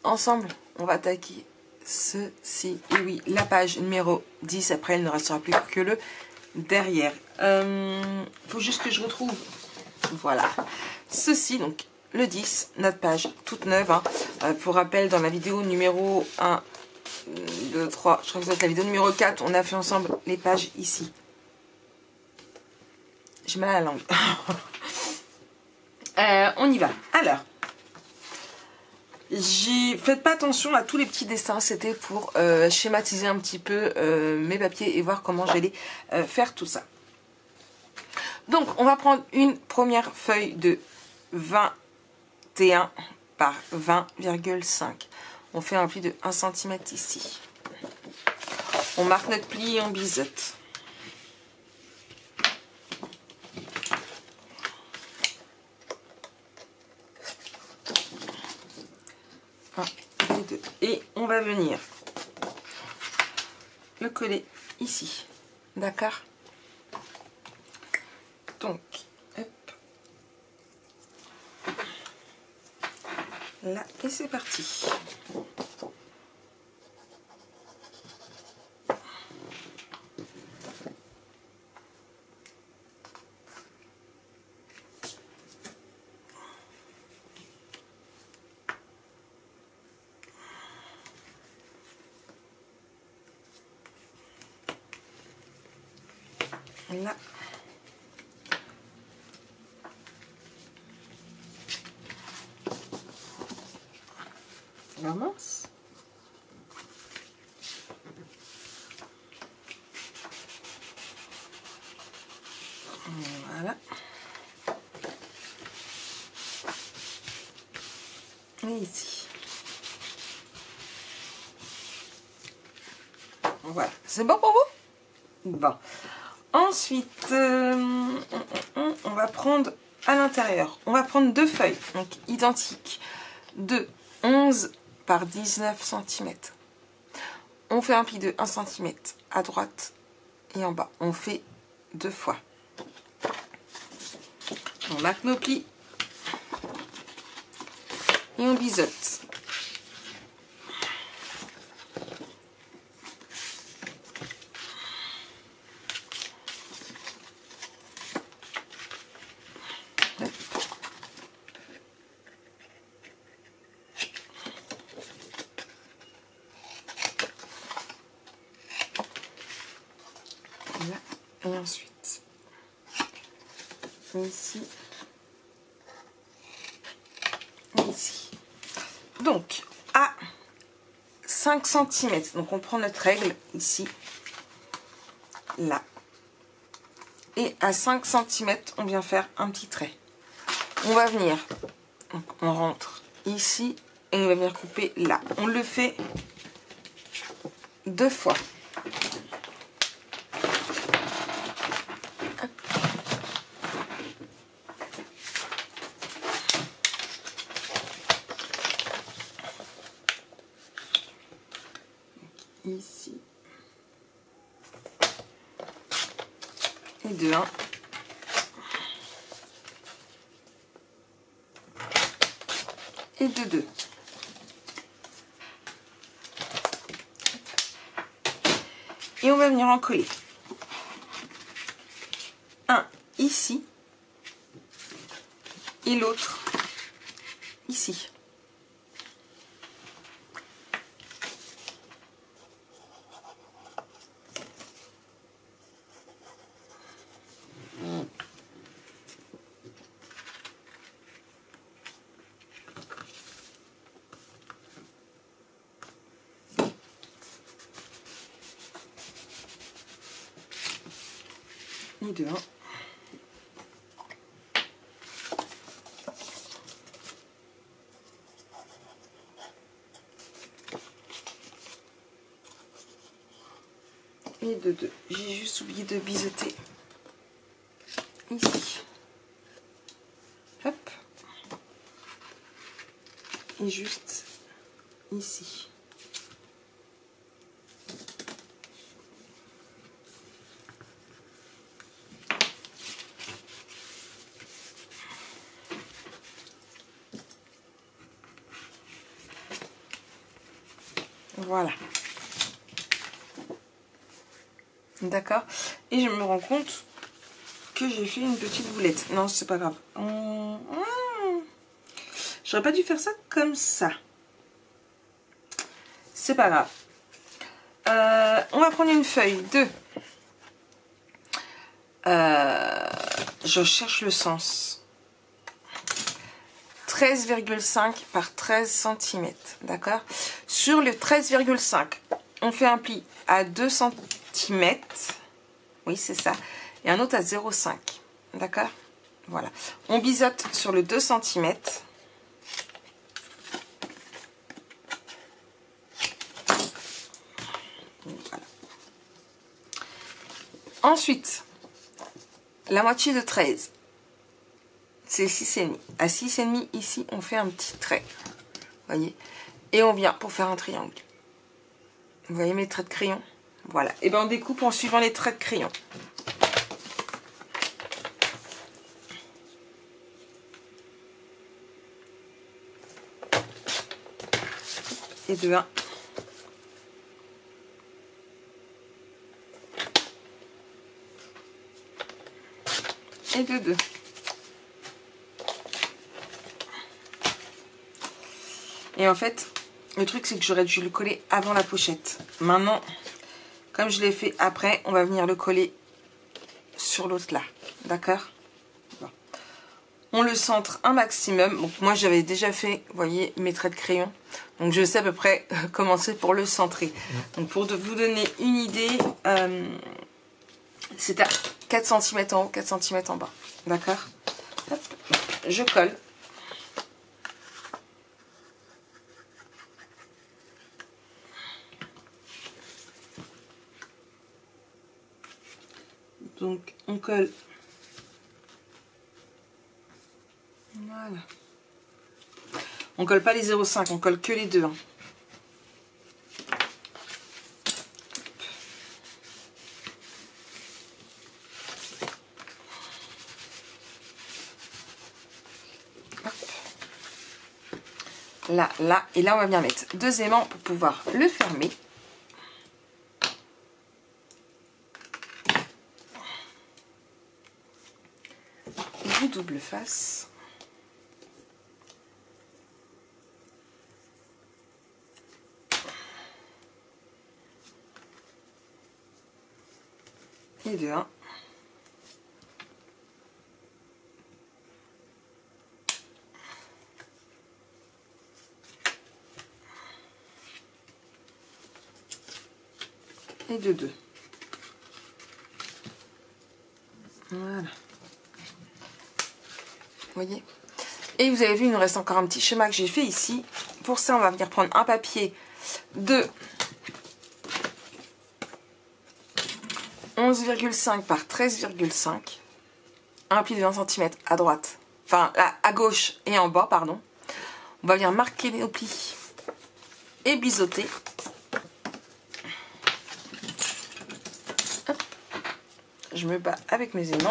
ensemble, on va attaquer ceci. Et oui, la page numéro 10. Après, il ne restera plus que le derrière. Faut juste que je retrouve. Voilà. Ceci, donc, le 10, notre page toute neuve. Hein. Pour rappel, dans la vidéo numéro 1, 2, 3, je crois que c'est la vidéo numéro 4, on a fait ensemble les pages ici. J'ai mal à la langue. On y va. Alors, faites pas attention à tous les petits dessins. C'était pour schématiser un petit peu mes papiers et voir comment j'allais faire tout ça. Donc, on va prendre une première feuille de 21 par 20,5. On fait un pli de 1 cm ici. On marque notre pli et on biseute. Et on va venir le coller ici. D'accord? Donc, hop. Là, et c'est parti. Là. Mince. Voilà. Et ici. Voilà. C'est bon pour vous? Bon. Ensuite, on va prendre à l'intérieur, on va prendre deux feuilles, donc identiques, de 11 par 19 cm. On fait un pli de 1 cm à droite et en bas. On fait 2 fois. On marque nos plis et on biseute. Et ensuite, ici, et ici. Donc, à 5 cm, donc on prend notre règle ici, là. Et à 5 cm, on vient faire un petit trait. On va venir, donc on rentre ici, et on va venir couper là. On le fait 2 fois. Ici et 2, 1 et 2, 2 et on va venir en coller un ici et l'autre ici. Et 2, 1 et 2, 2. J'ai juste oublié de biseauter ici. Hop. Et juste ici. Voilà. D'accord. Et je me rends compte que j'ai fait une petite boulette. Non, c'est pas grave. J'aurais pas dû faire ça comme ça. C'est pas grave. On va prendre une feuille de... je cherche le sens. 13,5 par 13 cm. D'accord. Sur le 13,5, on fait un pli à 2 cm. Oui, c'est ça. Et un autre à 0,5. D'accord. Voilà. On biseaute sur le 2 cm. Voilà. Ensuite, la moitié de 13. C'est 6,5. À 6,5 ici, on fait un petit trait. Vous voyez. Et on vient pour faire un triangle. Vous voyez mes traits de crayon? Voilà. Et bien on découpe en suivant les traits de crayon. Et de 1. Et de 2. Et en fait, le truc c'est que j'aurais dû le coller avant la pochette. Maintenant, comme je l'ai fait après, on va venir le coller sur l'autre là. D'accord? Bon. On le centre un maximum. Donc moi j'avais déjà fait, vous voyez, mes traits de crayon. Donc je sais à peu près comment c'est pour le centrer. Donc pour vous donner une idée, c'est à 4 cm en haut, 4 cm en bas. D'accord? Je colle. Donc on colle. Voilà. On colle pas les 0,5, on colle que les 2. Hein. Là, là, et là on va bien mettre 2 aimants pour pouvoir le fermer. Du double face. Et de 1. Et de 2. Voilà. Vous voyez? Et vous avez vu, il nous reste encore un petit schéma que j'ai fait ici. Pour ça, on va venir prendre un papier de 11,5 par 13,5. Un pli de 20 cm à droite. Enfin, à gauche et en bas, pardon. On va venir marquer nos plis et biseauter. Hop. Je me bats avec mes aimants.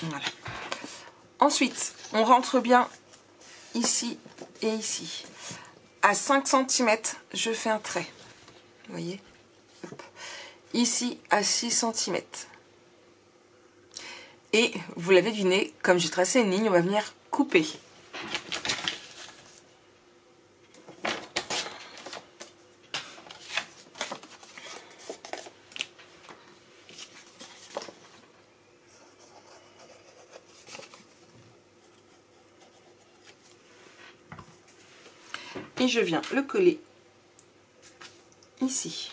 Voilà. Ensuite, on rentre bien ici et ici. À 5 cm, je fais un trait. Vous voyez? Hop. Ici, à 6 cm. Et vous l'avez deviné, comme j'ai tracé une ligne, on va venir couper. Et je viens le coller ici.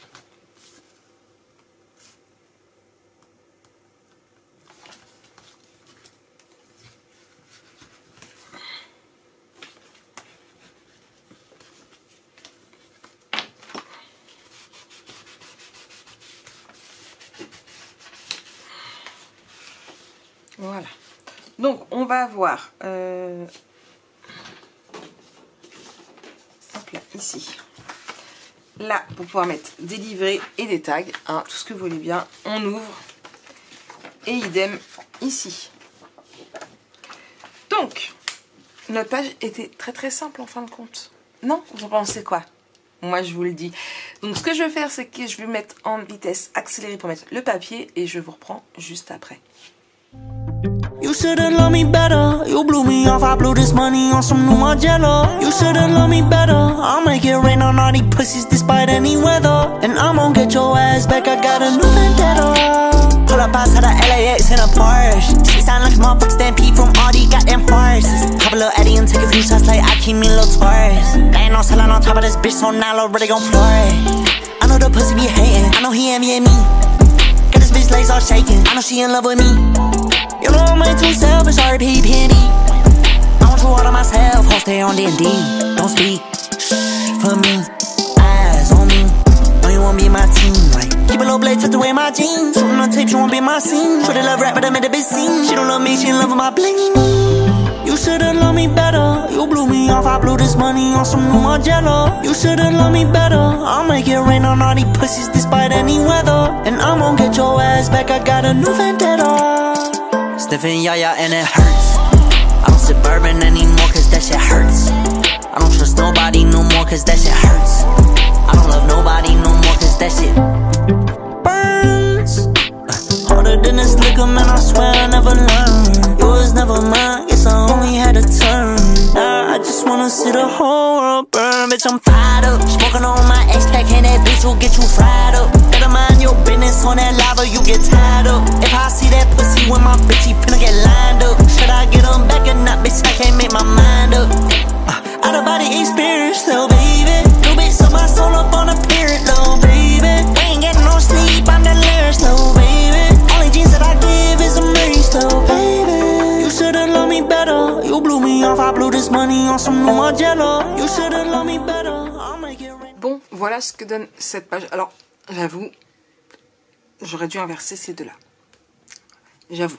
Voilà. Donc on va avoir hop là, ici. Là, pour pouvoir mettre des livrets et des tags, hein, tout ce que vous voulez bien, on ouvre. Et idem ici. Donc, notre page était très simple en fin de compte. Non, vous en pensez quoi? Moi, je vous le dis. Donc, ce que je vais faire, c'est que je vais mettre en vitesse accélérée pour mettre le papier et je vous reprends juste après. You should've loved me better. You blew me off, I blew this money on some new Margiela. You should've loved me better. I'll make it rain on all these pussies despite any weather. And I'm gon' get your ass back, I got a new vendetta. Pull up outside of LAX in a Porsche. She sound like motherfuckers stampede from all these goddamn horses. Pop a little Eddie and take a few shots like I keep me a little Taurus. They ain't no selling on top of this bitch, so now I'm really gon' floor it. I know the pussy be hating, I know he envying me. Got this bitch legs all shaking, I know she in love with me. You know I'm way too selfish, R.I.P. Penny. I want you all to myself, hold stay on D&D. Don't speak, shh, for me. Eyes on me, know you won't be my team. Like, keep a little blade tucked away my jeans. Shooting on tape, she won't be my scene. Should've love rap, but I made a big scene. She don't love me, she in love with my bling. You should've loved me better. You blew me off, I blew this money on some new Margiela. You should've loved me better. I'll make it rain on all these pussies despite any weather. And I'm gon' get your ass back, I got a new vendetta. Sniffing yaya and it hurts. I don't sip bourbon anymore cause that shit hurts. I don't trust nobody no more cause that shit hurts. I don't love nobody no more cause that shit burns. Harder than this liquor, man, I swear I never learned. Yours never mine, guess I only had a turn. Now I just wanna see the whole world burn. Bitch, I'm fired up, smoking on my X-Pack and that bitch will get you fried up. Better mind your business on that lava, you get tied up. If I see that pussy with my bitch, he finna get lined up. Should I get him back or not, bitch, I can't make my mind up. Out of body experience, little baby. New bitch, so my soul up on a period, little baby. We ain't getting no sleep, I'm delirious, little baby. Only jeans that I give is a Mary's, little baby. You should've loved me better. You blew me off, I blew this money on some new Margiela. You should've loved me better. I'll make it rain. Bon, voilà ce que donne cette page. Alors, j'avoue, j'aurais dû inverser ces deux-là. J'avoue.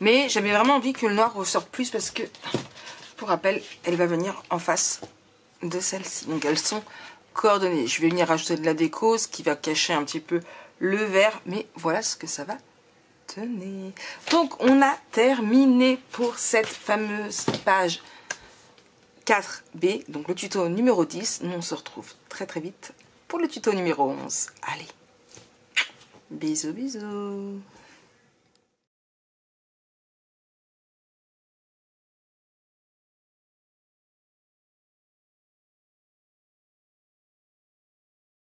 Mais j'avais vraiment envie que le noir ressorte plus parce que, pour rappel, elle va venir en face de celle-ci. Donc elles sont coordonnées. Je vais venir rajouter de la déco, ce qui va cacher un petit peu le vert. Mais voilà ce que ça va donner. Donc on a terminé pour cette fameuse page 4B. Donc le tuto numéro 10. Nous on se retrouve très vite pour le tuto numéro 11. Allez, bisous bisous.